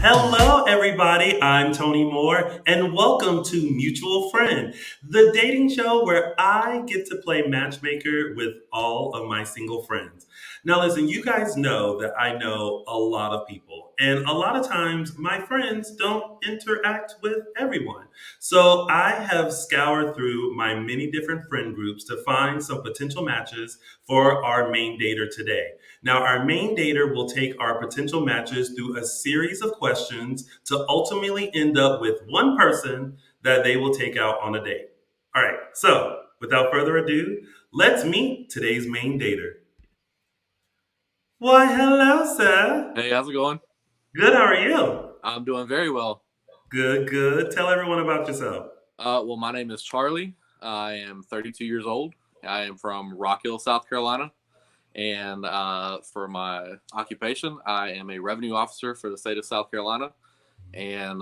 Hello, everybody. I'm Tony Moore, and welcome to Mutual Friend, the dating show where I get to play matchmaker with all of my single friends. Now, listen, you guys know that I know a lot of people, and a lot of times my friends don't interact with everyone. So I have scoured through my many different friend groups to find some potential matches for our main dater today. Now, our main dater will take our potential matches through a series of questions to ultimately end up with one person that they will take out on a date. All right, so without further ado, let's meet today's main dater. Why, hello, sir. Hey, how's it going? Good, how are you? I'm doing very well. Good, good. Tell everyone about yourself. Well, my name is Charlie. I am 32 years old. I am from Rock Hill, South Carolina. And for my occupation, I am a revenue officer for the state of South Carolina. And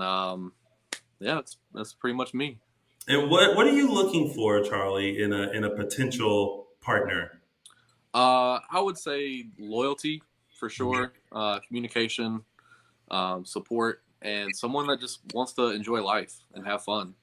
yeah, that's pretty much me. And what are you looking for, Charlie, in a potential partner? I would say loyalty for sure, communication, support, and someone that just wants to enjoy life and have fun.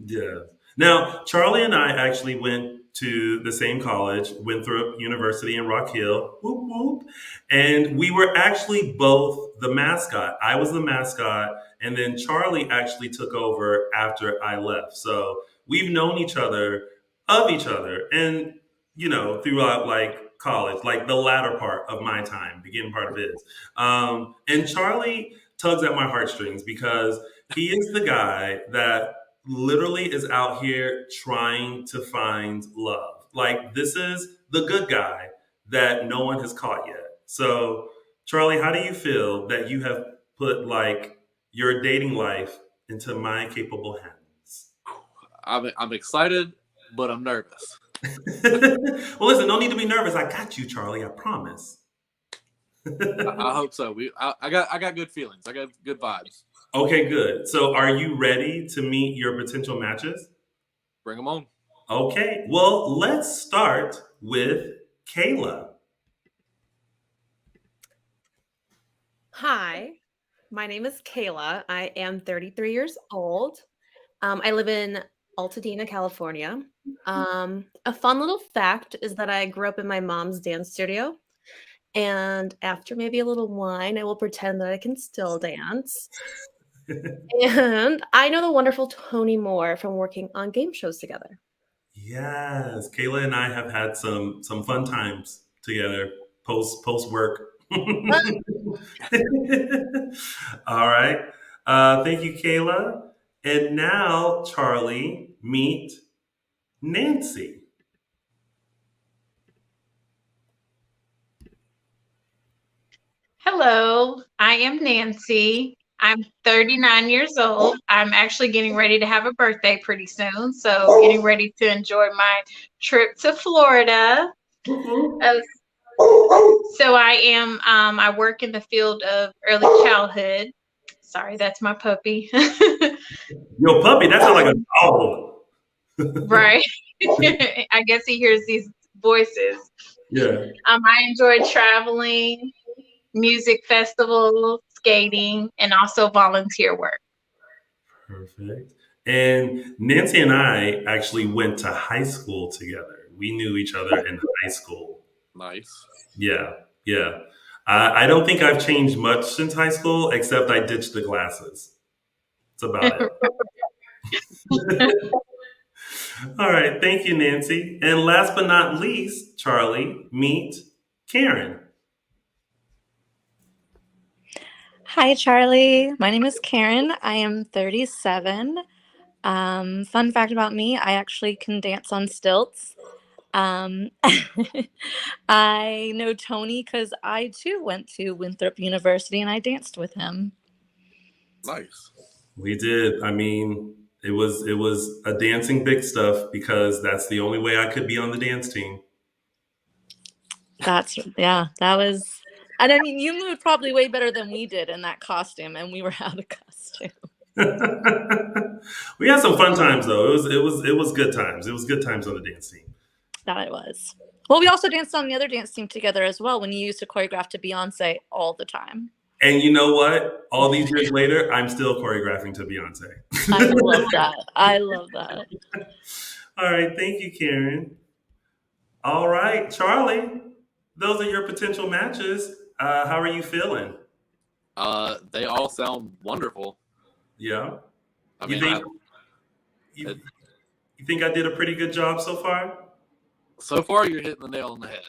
Yeah. Now, Charlie and I actually went to the same college, Winthrop University in Rock Hill, whoop, whoop, and we were actually both the mascot. I was the mascot, and then Charlie actually took over after I left. So we've known each other, and throughout like college, like the latter part of my time, beginning part of his. And Charlie tugs at my heartstrings because he is the guy that literally is out here trying to find love. Like, this is the good guy that no one has caught yet. So, Charlie, how do you feel that you have put like your dating life into my capable hands? I'm excited, but I'm nervous. Well, listen, no need to be nervous. I got you, Charlie. I promise. I hope so. I got good feelings. I got good vibes. Okay, good. So, are you ready to meet your potential matches? Bring them on. Okay, well, let's start with Kayla. Hi, my name is Kayla. I am 33 years old. I live in Altadena, California. A fun little fact is that I grew up in my mom's dance studio. And after maybe a little wine, I will pretend that I can still dance. And I know the wonderful Tony Moore from working on game shows together. Yes, Kayla and I have had some fun times together post work. All right. Thank you, Kayla. And now, Charlie, meet Nancy. Hello, I am Nancy. I'm 39 years old. I'm actually getting ready to have a birthday pretty soon, so getting ready to enjoy my trip to Florida. Woo-hoo. Uh, so I work in the field of early childhood. Sorry, that's my puppy. Yo, puppy, that sounds like a dog. Right. I guess he hears these voices. Yeah, I enjoy traveling, music festivals, skating, and also volunteer work. perfect. And Nancy and I actually went to high school together. We knew each other in high school. Nice. Yeah, yeah. I don't think I've changed much since high school, except I ditched the glasses. That's about it. All right. Thank you, Nancy. And last but not least, Charlie, meet Karen. Hi, Charlie. My name is Karen. I am 37. Fun fact about me, I actually can dance on stilts. Um, I know Tony because I too went to Winthrop University and I danced with him. Nice. We did. I mean, it was a dancing big stuff because that's the only way I could be on the dance team. Yeah, that was. And I mean, you moved probably way better than we did in that costume, and we were out of costume. We had some fun times though. It was good times. It was good times on the dance team. That it was. Well, we also danced on the other dance team together as well when you used to choreograph to Beyonce all the time. And you know what? All these years later, I'm still choreographing to Beyonce. I love that. I love that. All right. Thank you, Karen. All right, Charlie. Those are your potential matches. How are you feeling? They all sound wonderful. Yeah. I You mean, think you, you think I did a pretty good job so far? so far you're hitting the nail on the head.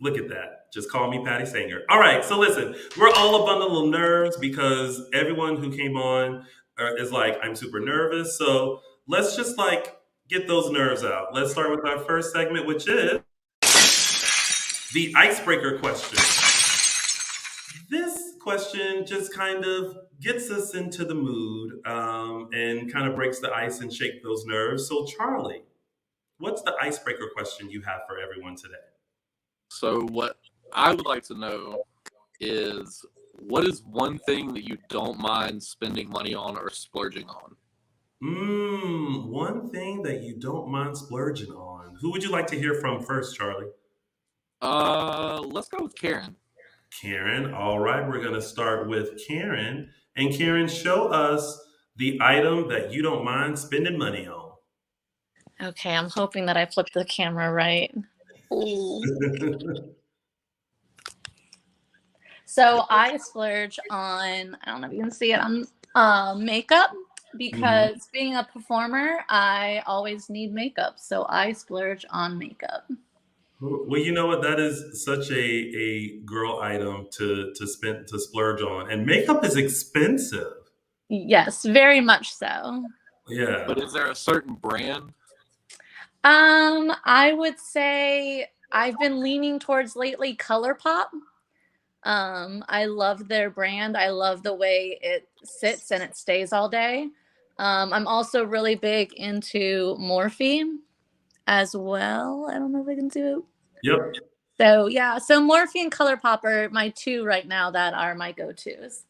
Look at that. Just call me Patty Sanger. All right. So listen, we're all a bundle of nerves because everyone who came on is like, I'm super nervous. So let's just like get those nerves out. Let's start with our first segment, which is the icebreaker question. This question just kind of gets us into the mood and kind of breaks the ice and shake those nerves. So, Charlie, what's the icebreaker question you have for everyone today? So what I would like to know is, what is one thing that you don't mind spending money on or splurging on? One thing that you don't mind splurging on. Who would you like to hear from first, Charlie? Let's go with Karen. Karen. All right, we're going to start with Karen. And Karen, show us the item that you don't mind spending money on. Okay, I'm hoping that I flipped the camera right. Ooh. So I splurge on, I don't know if you can see it, on makeup because being a performer, I always need makeup. So I splurge on makeup. Well, you know what? That is such a girl item to splurge on, and makeup is expensive. Yes, very much so. Yeah. But is there a certain brand? I would say I've been leaning towards lately ColourPop. I love their brand. I love the way it sits and it stays all day. I'm also really big into Morphe as well. I don't know if I can do it. Yep. So yeah, so Morphe and ColourPop are my two right now that are my go-tos.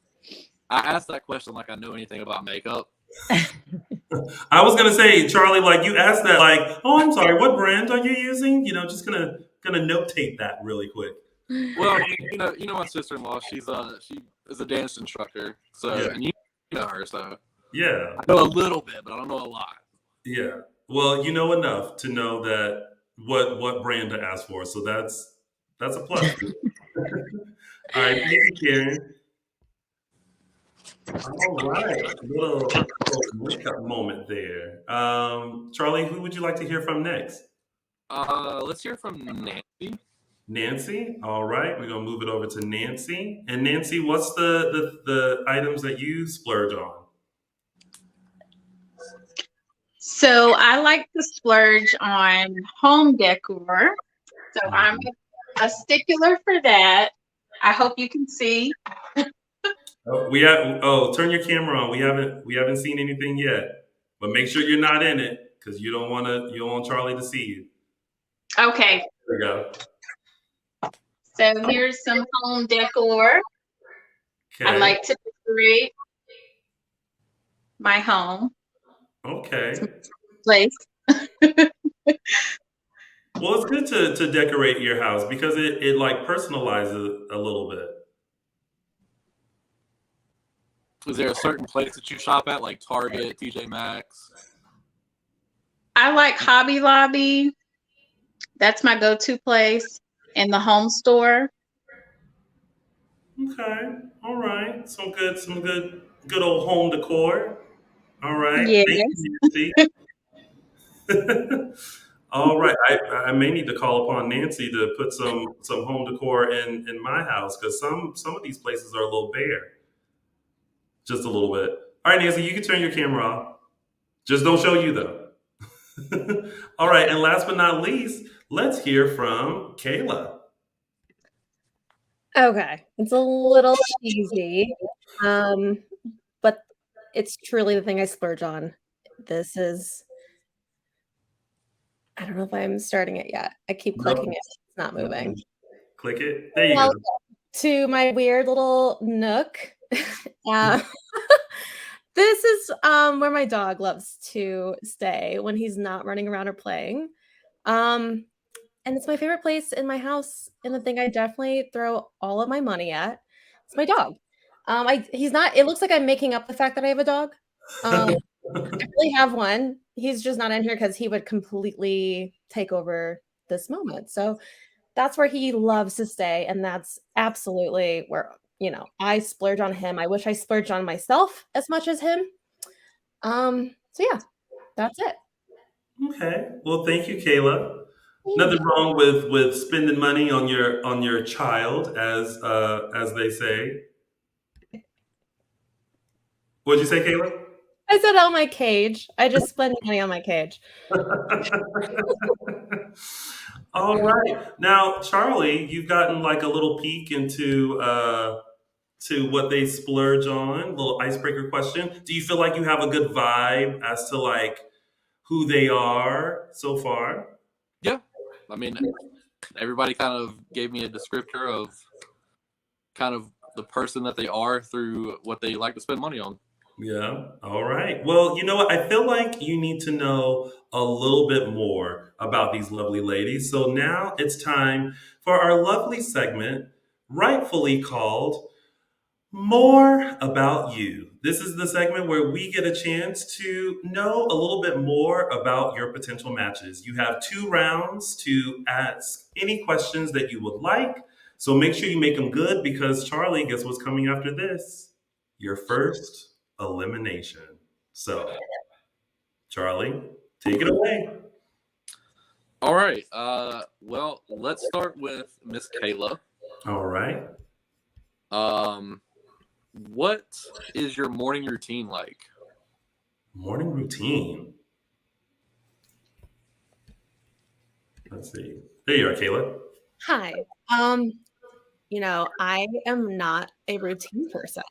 I asked that question like I know anything about makeup. I was gonna say, Charlie, like you asked that, like, oh, I'm sorry, what brand are you using? Just gonna notate that really quick. Well, I mean, you know my sister-in-law. She is a dance instructor. So Yeah. and you know her, so Yeah. I know a little bit, but I don't know a lot. Yeah. Well, you know enough to know that what brand to ask for. So that's a plus. All right, thank you, Karen. All right, little makeup moment there. Charlie, who would you like to hear from next? Let's hear from Nancy. Nancy. All right, we're gonna move it over to Nancy. And Nancy, what's the items that you splurge on? So I like to splurge on home decor. So I'm a stickler for that. I hope you can see. Oh, we have. Oh, turn your camera on. We haven't seen anything yet, but make sure you're not in it because you don't want Charlie to see you. Okay, There we go. so here's some home decor. I Okay. like to decorate my home Okay. place. Well, it's good to decorate your house because it like personalizes it a little bit. Is there a certain place that you shop at, like Target, TJ Maxx? I like Hobby Lobby. That's my go-to place. And the home store. Okay. All right. Good old home decor. All right. Thank Yes. you, Nancy. All right. I may need to call upon Nancy to put some home decor in my house because some of these places are a little bare. Just a little bit. All right, Nancy, you can turn your camera off. Just don't show you though. All right, and last but not least, let's hear from Kayla. Okay, it's a little cheesy, but it's truly the thing I splurge on. This is I don't know if I'm starting it yet. I keep clicking No, it. It's not moving. click it. There you go. Welcome to my weird little nook. Uh, this is where my dog loves to stay when he's not running around or playing. And it's my favorite place in my house and the thing I definitely throw all of my money at. It's my dog. He's not. It looks like I'm making up the fact that I have a dog. I really have one. He's just not in here because he would completely take over this moment. So that's where he loves to stay, and that's absolutely where I splurge on him. I wish I splurged on myself as much as him. So yeah, that's it. Okay. Well, thank you, Kayla. Thank Nothing you. wrong with spending money on your child, as they say. What'd you say, Kayla? I said on my cage. I just spend money on my cage. All right. Now, Charlie, you've gotten like a little peek into to what they splurge on. Little icebreaker question. Do you feel like you have a good vibe as to like who they are so far? Yeah, I mean, everybody kind of gave me a descriptor of kind of the person that they are through what they like to spend money on. Yeah. All right. Well, you know what? I feel like you need to know a little bit more about these lovely ladies. So now it's time for our lovely segment, rightfully called More About You. This is the segment where we get a chance to know a little bit more about your potential matches. You have 2 rounds to ask any questions that you would like. So make sure you make them good because Charlie, guess what's coming after this? Your first elimination. So, Charlie, take it away. All right. Well, let's start with Miss Kayla. All right. What is your morning routine like? Morning routine. Let's see. There you are, Kayla. Hi. I am not a routine person.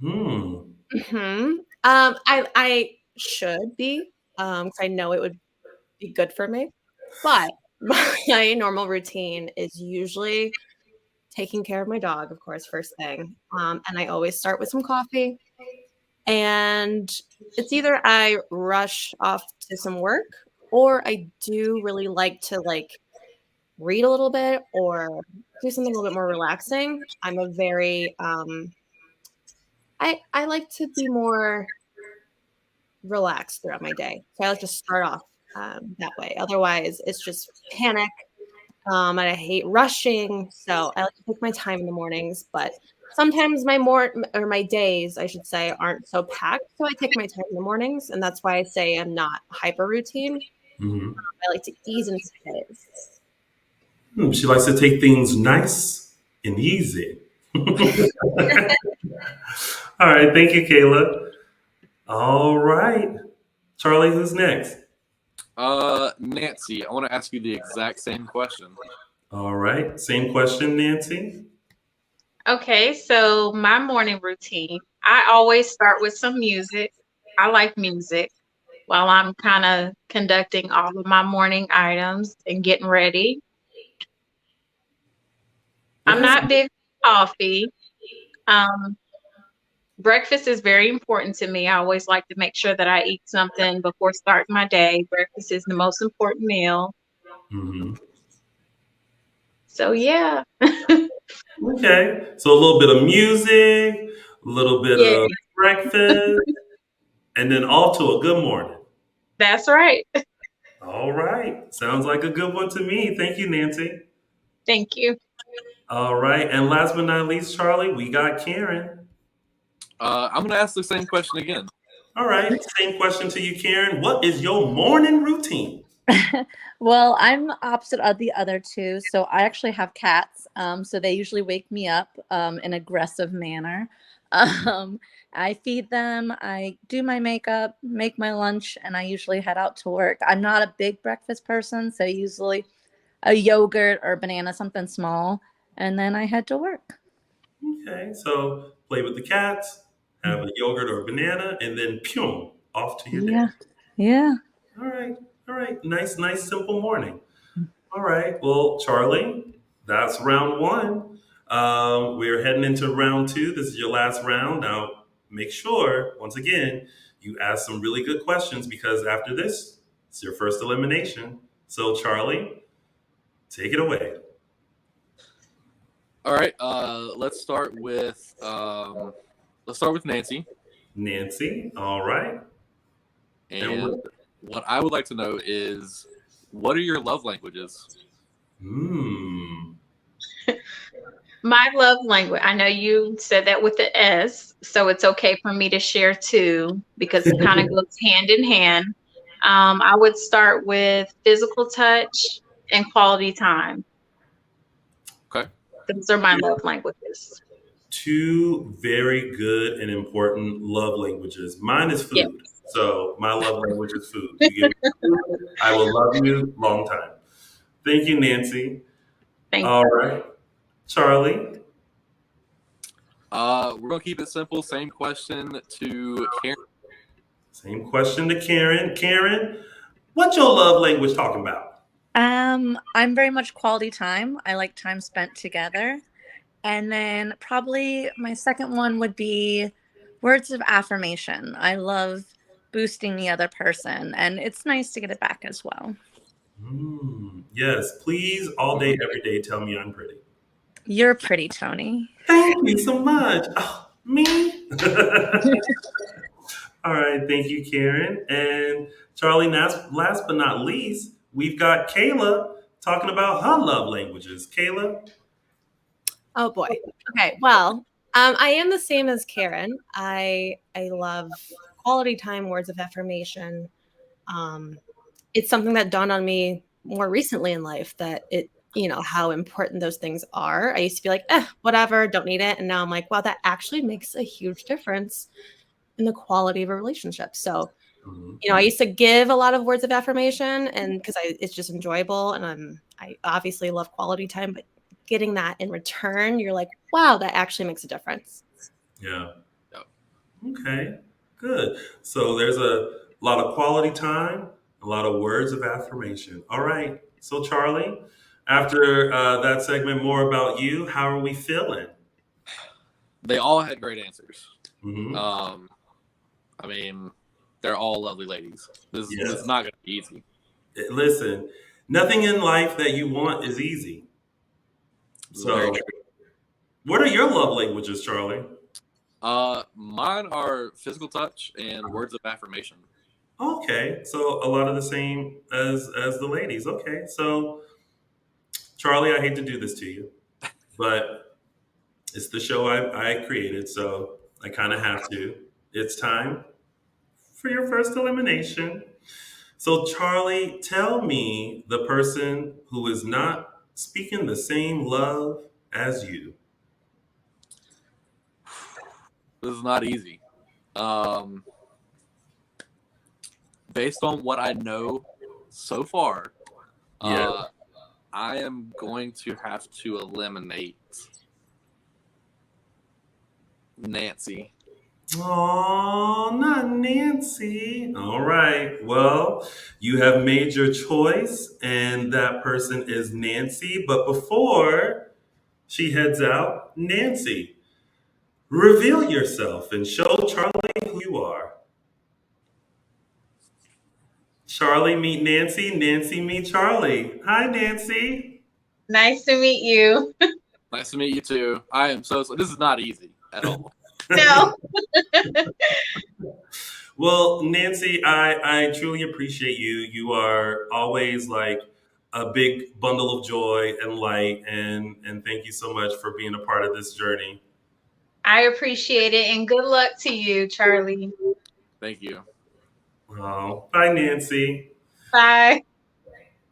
Hmm. I should be, 'cause I know it would be good for me, but my normal routine is usually taking care of my dog, of course, first thing, and I always start with some coffee, and it's either I rush off to some work, or I do really like to, read a little bit or do something a little bit more relaxing. I'm a very, I like to be more relaxed throughout my day. So I like to start off that way. Otherwise, it's just panic. And I hate rushing. So I like to take my time in the mornings. But sometimes my days, I should say, aren't so packed. So I take my time in the mornings, and that's why I say I'm not hyper routine. Hmm. I like to ease into the days. She likes to take things nice and easy. All right. Thank you, Kayla. All right. Charlie, who's next? Nancy, I want to ask you the exact same question. All right. Same question, Nancy. Okay, so my morning routine, I always start with some music. I like music while I'm kind of conducting all of my morning items and getting ready. I'm Okay. not big on coffee. Um, Breakfast is very important to me. I always like to make sure that I eat something before starting my day. Breakfast is the most important meal. Hmm. So yeah. Okay. So a little bit of music, a little bit Yeah, of breakfast, and then off to a good morning. that's right. All right. Sounds like a good one to me. Thank you, Nancy. Thank you. All right. And last but not least, Charlie, we got Karen. I'm going to ask the same question again. All right. Same question to you, Karen. What is your morning routine? Well, I'm opposite of the other two. So I actually have cats. So they usually wake me up in an aggressive manner. Um, I feed them, I do my makeup, make my lunch, and I usually head out to work. I'm not a big breakfast person, so usually a yogurt or banana, something small, and then I head to work. Okay. So play with the cats, have a yogurt or a banana, and then pew, off to your day. Yeah. Yeah. All right. All right. Nice, nice, simple morning. All right. Well, Charlie, that's round one. We're heading into round two. This is your last round. Now, make sure, once again, you ask some really good questions because after this, it's your first elimination. So, Charlie, take it away. All right. Let's start with Nancy. Nancy. All right. And what I would like to know is, what are your love languages? Hmm. My love language, I know you said that with the S, so it's okay for me to share two because it kind of goes hand in hand. I would start with physical touch and quality time. Okay. Those are my love languages. Two very good and important love languages. Mine is Yeah, food. So my love language is food. You give me food, I will love you long time. Thank you, Nancy. thank All you. right. Charlie. We're gonna keep it simple. Same question to Karen. Same question to Karen. Karen, what's your love language talking about? I'm very much quality time. I like time spent together. And then probably my second one would be words of affirmation. I love boosting the other person, and it's nice to get it back as well. Yes, please, all day, every day, tell me I'm pretty. You're pretty, Tony. Thank you so much. Oh, me? All right, thank you, Karen. And Charlie, last but not least, we've got Kayla talking about her love languages. Kayla? Oh boy. Okay. Well, I am the same as Karen. I love quality time, words of affirmation. Um, it's something that dawned on me more recently in life that how important those things are. I used to be like, whatever, don't need it. And now I'm like, wow, that actually makes a huge difference in the quality of a relationship. So, Mhm. I used to give a lot of words of affirmation and because it's just enjoyable and I obviously love quality time, but getting that in return, you're like, wow, that actually makes a difference. Yeah. Yep. Okay, good. So there's a lot of quality time, a lot of words of affirmation. All right. So, Charlie, after that segment, more about you. How are we feeling? They all had great answers. Hmm. I mean, they're all lovely ladies. This is Yes. not gonna be easy. Listen, nothing in life that you want is easy. This is very So, true. what are your love languages, Charlie? Mine are physical touch and words of affirmation. Okay, so a lot of the same as the ladies. Okay, so Charlie, I hate to do this to you, but it's the show I created, so I kind of have to. It's time for your first elimination. So, Charlie, tell me the person who is not speaking the same love as you. This is not easy. Um, Based on what I know so far, Yeah. I am going to have to eliminate Nancy. Oh, not Nancy. All right. Well, you have made your choice, and that person is Nancy. But before she heads out, Nancy, reveal yourself and show Charlie who you are. Charlie, meet Nancy. Nancy, meet Charlie. Hi, Nancy. Nice to meet you. Nice to meet you too. I am so. This is not easy at all. No, Well, Nancy, I truly appreciate you. You are always like a big bundle of joy and light, and thank you so much for being a part of this journey. I appreciate it and good luck to you, Charlie. Thank you. Oh, bye, Nancy. Bye.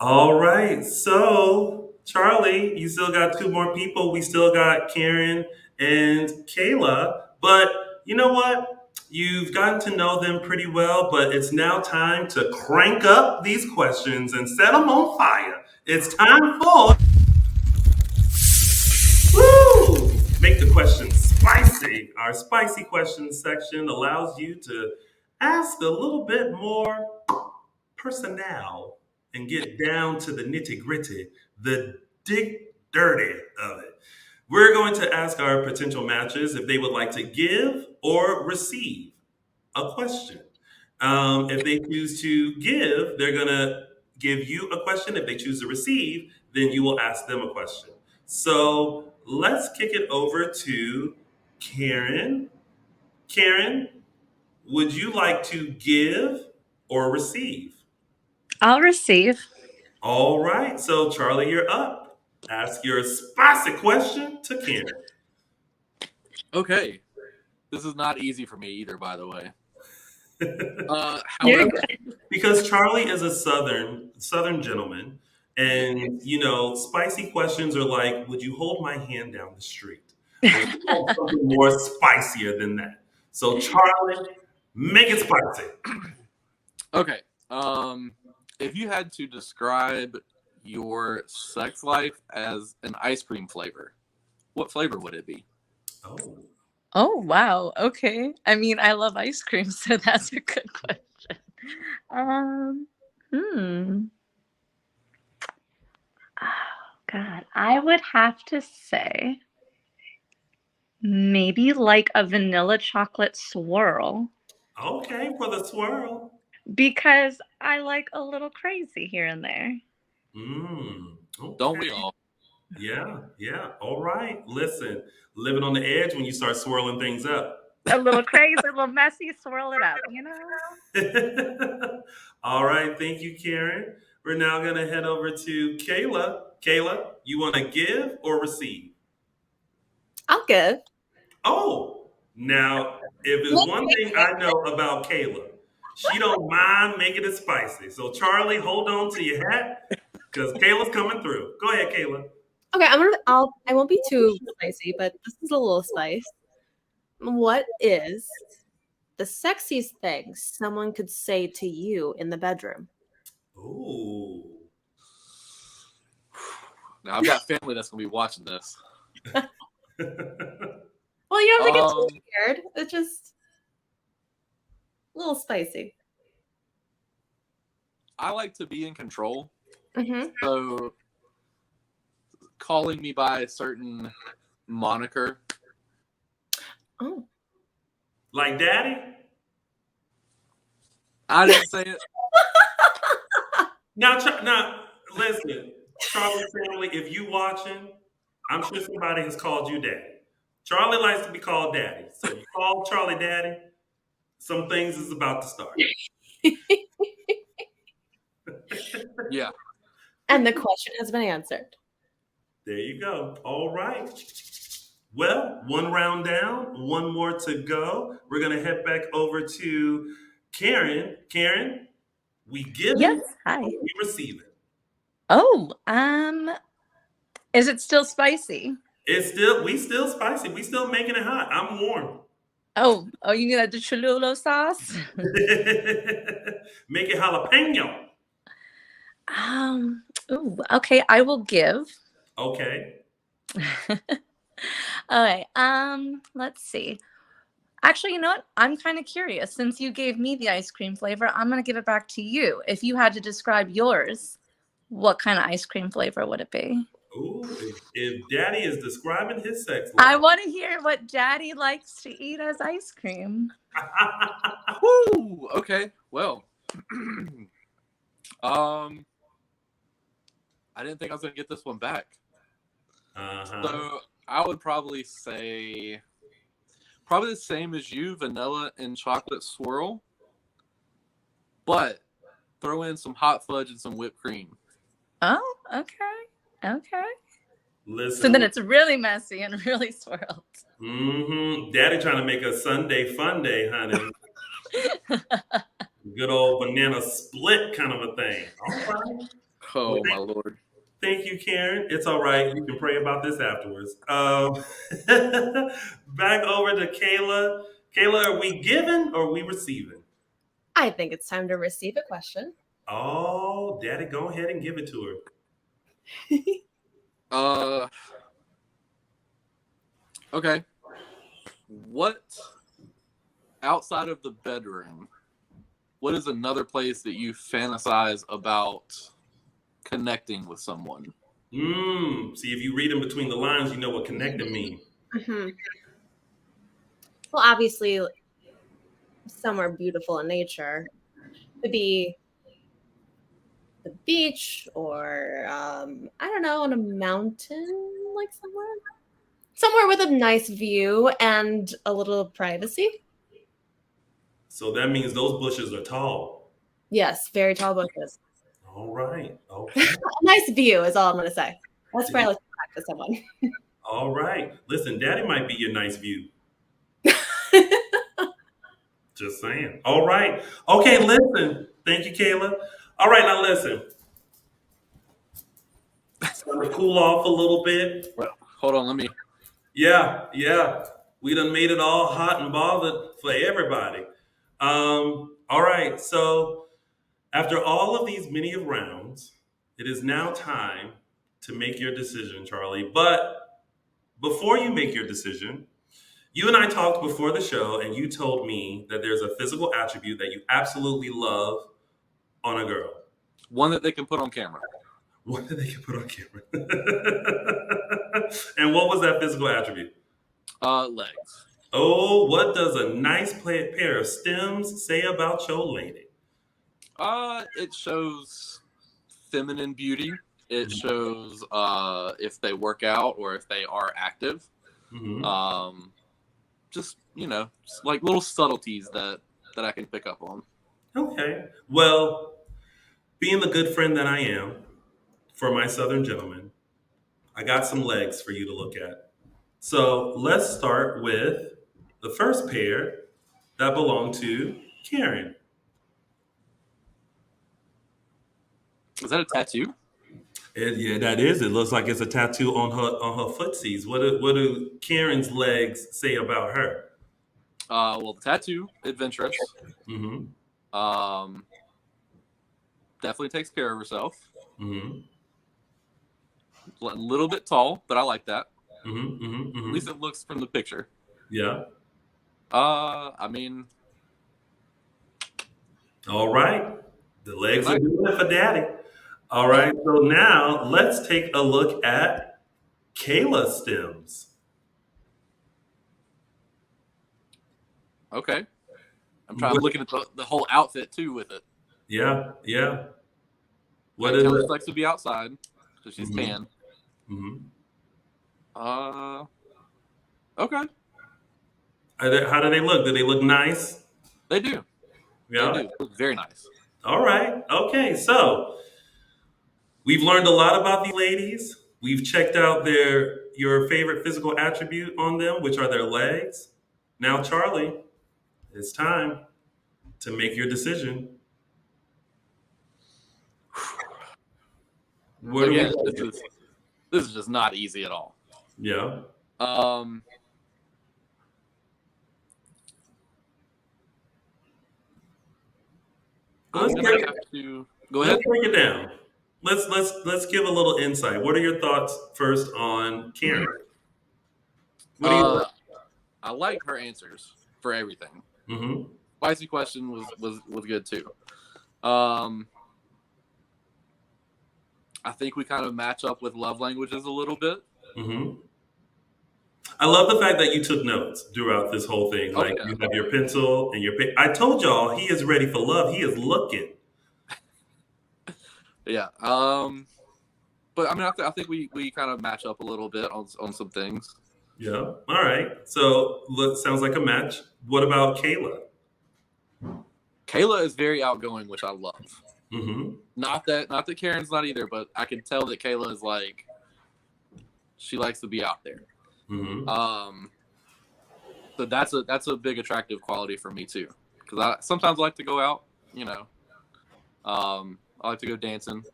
All right, so Charlie, you still got two more people. We still got Karen and Kayla, but you know what? You've gotten to know them pretty well, but it's now time to crank up these questions and set them on fire. It's time for woo! Make the questions spicy. Our spicy questions section allows you to ask a little bit more personnel and get down to the nitty gritty, the dick dirty of it. We're going to ask our potential matches if they would like to give or receive a question. If they choose to give, they're going to give you a question. If they choose to receive, then you will ask them a question. So let's kick it over to Karen. Karen, would you like to give or receive? I'll receive. All right. So Charlie, you're up. Ask your spicy question to Karen. Okay. This is not easy for me either, by the way. You're However, good. Because Charlie is a southern gentleman, and spicy questions are like, "Would you hold my hand down the street?" Or you want something more spicier than that. So Charlie, make it spicy. okay. If you had to describe your sex life as an ice cream flavor, what flavor would it be? Oh, Oh, wow. Okay. I mean, I love ice cream, so that's a good question. Um, hmm. Oh, God. I would have to say maybe like a vanilla chocolate swirl okay, for the swirl. because I like a little crazy here and there. Don't Okay. we all? Yeah, yeah. All right. Listen, living on the edge when you start swirling things up. A little crazy, a little messy, swirl it up, you know? All right, thank you, Karen. We're now going to head over to Kayla. Kayla, you want to give or receive? I'll give. Oh, now, if there's one thing I know about Kayla, she don't mind making it spicy. So, Charlie, hold on to your hat because Kayla's coming through. Go ahead, Kayla. Okay, I won't be too spicy, but this is a little spice. What is the sexiest thing someone could say to you in the bedroom? Ooh. Now I've got family that's gonna be watching this. Well, you don't have to get too Um, scared. It's just a little spicy. I like to be in control, Mm-hmm. so calling me by a certain moniker. Oh. Like daddy? I didn't say it. Now, listen, Charlie family, if you watching, I'm sure somebody has called you daddy. Charlie likes to be called daddy. So you call Charlie daddy, some things is about to start. Yeah. And the question has been answered. There you go. All right. Well, one round down, one more to go. We're gonna head back over to Karen. Karen, we Yes. giving Hi. or we receiving? Oh, is it still spicy? We still spicy. We still making it hot. I'm warm. Oh, you need the Cholula sauce? Make it jalapeno. Ooh, okay, I will give. Okay. All right, let's see. Actually, you know what? I'm kind of curious. Since you gave me the ice cream flavor, I'm going to give it back to you. If you had to describe yours, what kind of ice cream flavor would it be? Ooh, if daddy is describing his sex I life. want to hear what Daddy likes to eat as ice cream. Woo! Okay. Well, I didn't think I was gonna get this one back. So I would probably say probably the same as you, vanilla and chocolate swirl, but throw in some hot fudge and some whipped cream. Oh, okay. Okay. Listen. So then it's really messy and really swirled. Daddy trying to make a Sunday fun day, honey. Good old banana split kind of a thing. All right. Oh Well, my lord. thank you, Karen. It's all right. You can pray about this afterwards. Back over to Kayla. Kayla, are we giving or are we receiving? I think it's time to receive a question. Oh, Daddy, go ahead and give it to her. Okay. What outside of the bedroom, what is another place that you fantasize about connecting with someone? See, if you read in between the lines, you know what connecting means. Mm-hmm. Well, obviously, somewhere beautiful in nature. Could be the beach or, I don't know, on a mountain like somewhere with a nice view and a little privacy. So that means those bushes are tall. Yes, very tall bushes. All right. Okay. A nice view is all I'm going to say. That's probably like to someone. All right. Listen, Daddy might be your nice view. Just saying. All right. Okay, listen. Thank you, Kayla. All right, now listen. It's going to cool off a little bit. Well, hold on, let me. Yeah. We done made it all hot and bothered for everybody. All right. So after all of these many of rounds, it is now time to make your decision, Charlie. But before you make your decision, you and I talked before the show, and you told me that there's a physical attribute that you absolutely love on a girl. One that they can put on camera. One that they can put on camera. And what was that physical attribute? Legs. Oh, what does a nice pair of stems say about your lady? It shows feminine beauty. It shows if they work out or if they are active. Mm-hmm. Just just like little subtleties that I can pick up on. Okay. Well, being the good friend that I am for my Southern gentleman, I got some legs for you to look at. So let's start with the first pair that belong to Karen. Is that a tattoo? Yeah, that is. It looks like it's a tattoo on her footsies. What do Karen's legs say about her? Well, the tattoo, adventurous. Mm-hmm. Definitely takes care of herself. Mm-hmm. A little bit tall, but I like that. Mm-hmm. Mm-hmm. At least it looks from the picture. Yeah. I mean. All right. The legs are doing it for Daddy. All right. So now let's take a look at Kayla stems. Okay. I'm looking at the whole outfit too with it. Yeah. What I is tell her it? she likes to be outside because she's tan. Mm-hmm. Okay. How do they look? Do they look nice? They do. Yeah. They do. Look very nice. All right. Okay. So we've learned a lot about these ladies. We've checked out your favorite physical attribute on them, which are their legs. Now, Charlie, it's time to make your decision. Again, this is just not easy at all. Yeah. I'm gonna have to go ahead. Let's break it down. Let's give a little insight. What are your thoughts first on Karen? What do you I like her answers for everything. Mm-hmm. Spicy question was good too. I think we kind of match up with love languages a little bit. Mm-hmm. I love the fact that you took notes throughout this whole thing. Like you have your pencil and your I told y'all he is ready for love. He is looking. Yeah. But I mean, I think we kind of match up a little bit on some things. Yeah. All right. So sounds like a match. What about Kayla? Kayla is very outgoing, which I love. Mm-hmm. Not that Karen's not either, but I can tell that Kayla is like, she likes to be out there. Mm-hmm. So that's a big attractive quality for me too, because I sometimes like to go out. I like to go dancing,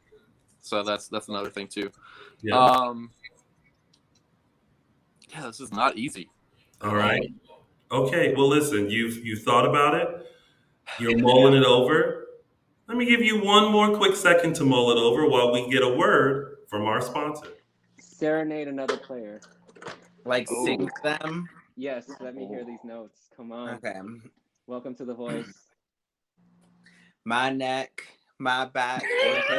so that's another thing too. Yeah. Yeah, this is not easy. All right. Okay. Well, listen. You've thought about it. You're mulling it over. Let me give you one more quick second to mull it over while we get a word from our sponsor. Serenade another player. Like sing them? Yes, let me hear these notes. Come on. Okay. Welcome to The Voice. My neck, my back,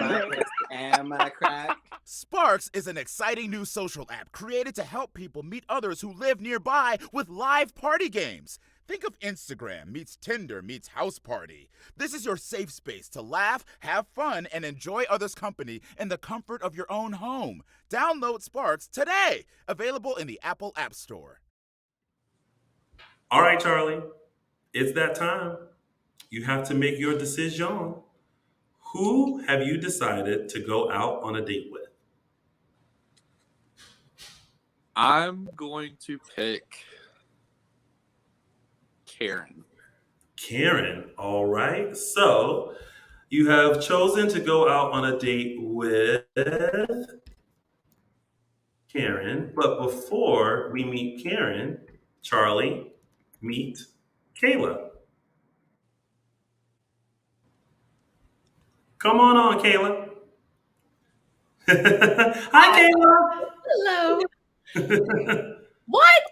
my wrist, and my crack. Sparkze is an exciting new social app created to help people meet others who live nearby with live party games. Think of Instagram meets Tinder meets House Party. This is your safe space to laugh, have fun, and enjoy others' company in the comfort of your own home. Download Sparkze today. Available in the Apple App Store. All right, Charlie, it's that time. You have to make your decision. Who have you decided to go out on a date with? I'm going to pick Karen. Karen, all right. So you have chosen to go out on a date with Karen, but before we meet Karen, Charlie, meet Kayla. Come on, Kayla. Hi, Hello. Kayla. What?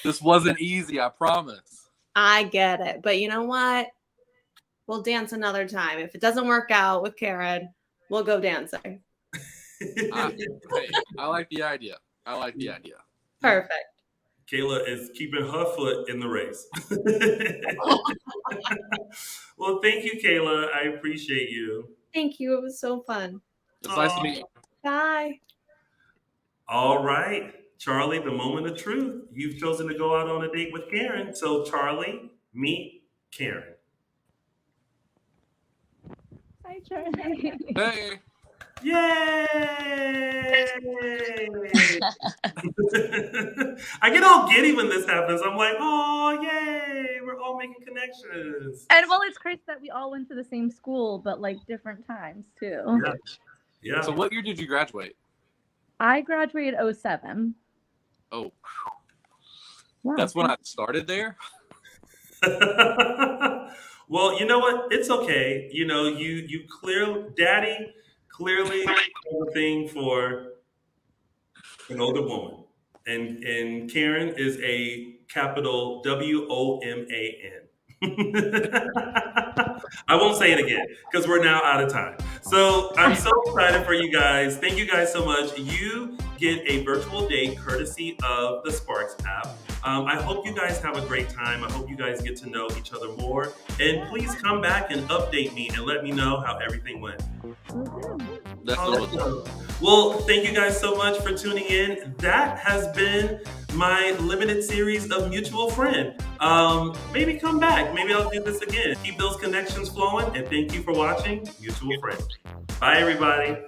This wasn't easy, I promise. I get it. But you know what? We'll dance another time. If it doesn't work out with Karen, we'll go dancing. Hey, I like the idea. Perfect. Kayla is keeping her foot in the race. Well, thank you, Kayla. I appreciate you. Thank you. It was so fun. It's nice to meet you. Bye. All right, Charlie, the moment of truth. You've chosen to go out on a date with Karen. So, Charlie, meet Karen. Hi, Charlie. Hey. Yay! I get all giddy when this happens. I'm like, oh, yay! We're all making connections. And well, it's crazy that we all went to the same school, but like different times too. Yeah. So what year did you graduate? I graduated 07. Oh, Yeah. that's when I started there. Well, you know what? It's okay. You know, Daddy clearly has a thing for an older woman, and Karen is a capital WOMAN. I won't say it again because we're now out of time. So I'm so excited for you guys. Thank you guys so much. You get a virtual date courtesy of the Sparkze app. I hope you guys have a great time. I hope you guys get to know each other more. And please come back and update me and let me know how everything went. Definitely. Well, thank you guys so much for tuning in. That has been my limited series of Mutual Friend. Maybe come back. Maybe I'll do this again. Keep those connections flowing. And thank you for watching Mutual Friend. Bye, everybody.